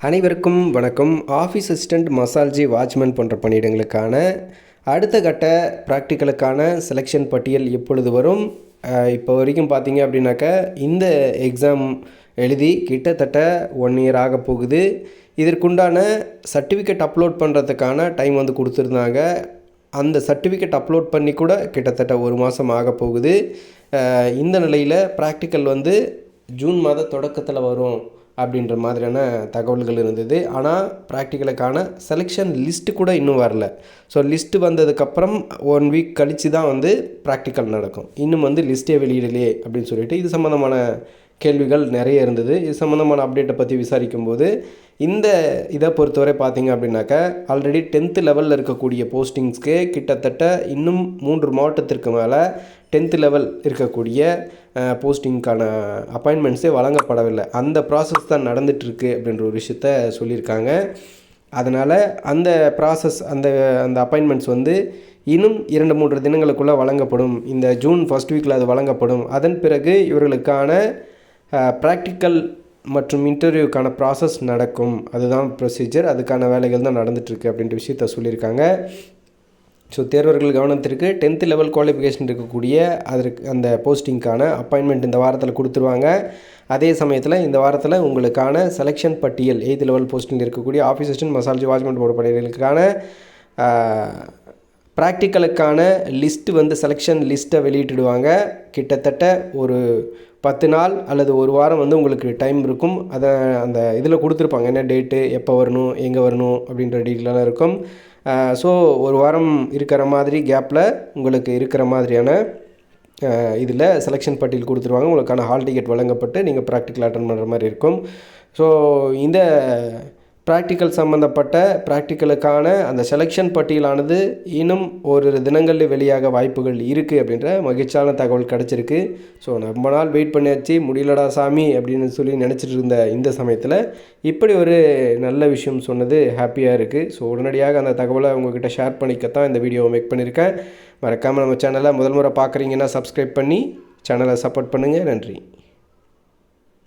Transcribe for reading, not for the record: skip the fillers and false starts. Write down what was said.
அனைவருக்கும் வணக்கம். Office assistant, மசால்ஜி, watchman போன்ற பணியிடங்களுக்கான அடுத்த கட்ட ப்ராக்டிக்கலுக்கான செலெக்ஷன் பட்டியல் எப்பொழுது வரும்? இப்போ வரைக்கும் பார்த்தீங்க அப்படின்னாக்கா இந்த எக்ஸாம் எழுதி கிட்டத்தட்ட 1 இயர் ஆக போகுது. இதற்குண்டான சர்டிஃபிகேட் அப்லோட் பண்ணுறதுக்கான டைம் வந்து கொடுத்துருந்தாங்க. அந்த சர்டிஃபிகேட் அப்லோட் பண்ணி கூட கிட்டத்தட்ட 1 மாதம் ஆக போகுது. இந்த நிலையில் ப்ராக்டிக்கல் வந்து ஜூன் மாத தொடக்கத்தில் வரும் அப்படின்ற மாதிரியான தகவல்கள் இருந்தது. ஆனால் ப்ராக்டிக்கலுக்கான செலெக்ஷன் லிஸ்ட்டு கூட இன்னும் வரல. ஸோ லிஸ்ட்டு வந்ததுக்கப்புறம் 1 வீக் கழித்து தான் வந்து ப்ராக்டிக்கல் நடக்கும். இன்னும் வந்து லிஸ்ட்டே வெளியிடலையே அப்படின்னு சொல்லிட்டு இது சம்மந்தமான கேள்விகள் நிறைய இருந்தது. இது சம்மந்தமான அப்டேட்டை பற்றி விசாரிக்கும்போது இந்த இதை பொறுத்தவரை பார்த்திங்க அப்படின்னாக்கா ஆல்ரெடி 10th லெவலில் இருக்கக்கூடிய போஸ்டிங்ஸ்க்கு கிட்டத்தட்ட இன்னும் 3 மாவட்டத்திற்கு மேலே 10th லெவல் இருக்கக்கூடிய போஸ்டிங்க்கான அப்பாயின்மெண்ட்ஸே வழங்கப்படவில்லை. அந்த ப்ராசஸ் தான் நடந்துகிட்ருக்கு அப்படின்ற ஒரு விஷயத்த சொல்லியிருக்காங்க. அதனால் அந்த ப்ராசஸ் அந்த அப்பாயின்மெண்ட்ஸ் வந்து இன்னும் 2-3 தினங்களுக்குள்ளே வழங்கப்படும். இந்த ஜூன் ஃபர்ஸ்ட் வீக்கில் அது வழங்கப்படும். அதன் பிறகு இவர்களுக்கான ப்ராக்டிக்கல் மற்றும் இன்டர்வியூக்கான ப்ராசஸ் நடக்கும். அதுதான் ப்ரொசீஜர். அதுக்கான வேலைகள் தான் நடந்துகிட்ருக்கு அப்படின்ற விஷயத்த சொல்லியிருக்காங்க. ஸோ தேர்வர்கள் கவனத்திற்கு 10th லெவல் குவாலிஃபிகேஷன் இருக்கக்கூடிய அந்த போஸ்டிங்க்கான அப்பாயின்மெண்ட் இந்த வாரத்தில் கொடுத்துருவாங்க. அதே சமயத்தில் இந்த வாரத்தில் உங்களுக்கான செலெக்ஷன் பட்டியல் 8th லெவல் போஸ்டிங்கில் இருக்கக்கூடிய ஆஃபீஸ் அசிஸ்டன்ட், மசால்ஜி, வாட்ச்மேன் போன்ற பணிகளுக்கான ப்ராக்டிக்கலுக்கான லிஸ்ட்டு வந்து செலெக்ஷன் லிஸ்ட்டை வெளியிட்டுடுவாங்க. கிட்டத்தட்ட ஒரு 10 நாள் அல்லது 1 வாரம் வந்து உங்களுக்கு டைம் இருக்கும். அதை அந்த இதில் கொடுத்துருப்பாங்க, என்ன டேட்டு, எப்போ வரணும், எங்கே வரணும் அப்படின்ற டீட்டெயிலெலாம் இருக்கும். ஸோ 1 வாரம் இருக்கிற மாதிரி கேப்பில் உங்களுக்கு இருக்கிற மாதிரியான இதில் செலெக்ஷன் பட்டியல் கொடுத்துருவாங்க. உங்களுக்கான ஹால் டிக்கெட் வழங்கப்பட்டு நீங்கள் ப்ராக்டிக்கல் அட்டன் பண்ணுற மாதிரி இருக்கும். ஸோ இந்த ப்ராக்டிக்கலுக்கான அந்த செலெக்ஷன் பட்டியலானது இன்னும் ஒரு தினங்களில் வெளியாக வாய்ப்புகள் இருக்குது அப்படின்ற மகிழ்ச்சியான தகவல் கிடச்சிருக்கு. ஸோ ரொம்ப நாள் வெயிட் பண்ணியாச்சு, முடியலடா சாமி அப்படின்னு சொல்லி நினச்சிட்டு இருந்த இந்த சமயத்தில் இப்படி ஒரு நல்ல விஷயம் சொன்னது ஹாப்பியாக இருக்குது. ஸோ உடனடியாக அந்த தகவலை உங்கள்கிட்ட ஷேர் பண்ணிக்கத்தான் இந்த வீடியோவை மேக் பண்ணியிருக்கேன். மறக்காமல் நம்ம சேனலை முதல் முறை பார்க்குறீங்கன்னா சப்ஸ்கிரைப் பண்ணி சேனலை சப்போர்ட் பண்ணுங்கள். நன்றி.